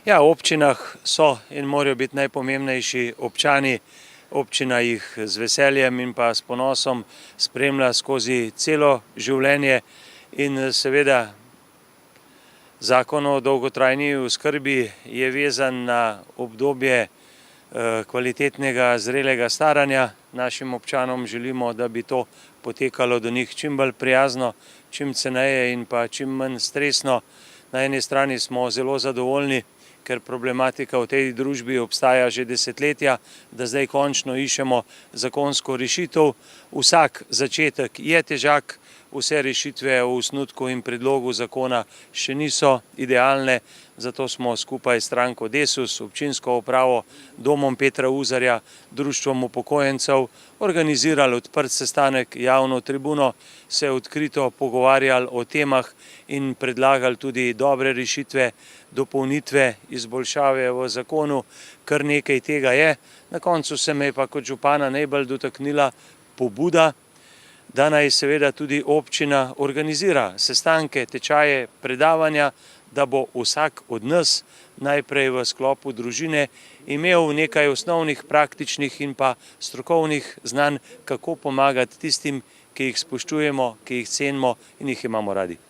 Ja, v občinah so in morajo biti najpomembnejši občani. Občina jih z veseljem in pa s ponosom spremlja skozi celo življenje in seveda Zakon o dolgotrajni oskrbi je vezan na obdobje kvalitetnega, zrelega staranja. Našim občanom želimo, da bi to potekalo do njih čim bolj prijazno, čim ceneje in pa čim manj stresno. Na eni strani smo zelo zadovoljni, ker problematika v tej družbi obstaja že desetletja, da zdaj končno iščemo zakonsko rešitev. Vsak začetek je težak, vse rešitve v osnutku in predlogu zakona še niso idealne, zato smo skupaj s stranko Desus, občinsko upravo, Domom Petra Uzarja, Društvom upokojencev organizirali odprt sestanek, javno tribuno, se odkrito pogovarjali o temah in predlagali tudi dobre rešitve, dopolnitve, izboljšave v zakonu. Kar nekaj tega je. Na koncu se me je pa kot župana najbolj dotaknila pobuda, da naj seveda tudi občina organizira sestanke, tečaje, predavanja, da bo vsak od nas najprej v sklopu družine imel nekaj osnovnih, praktičnih in pa strokovnih znanj, kako pomagati tistim, ki jih spoštujemo, ki jih cenimo in jih imamo radi.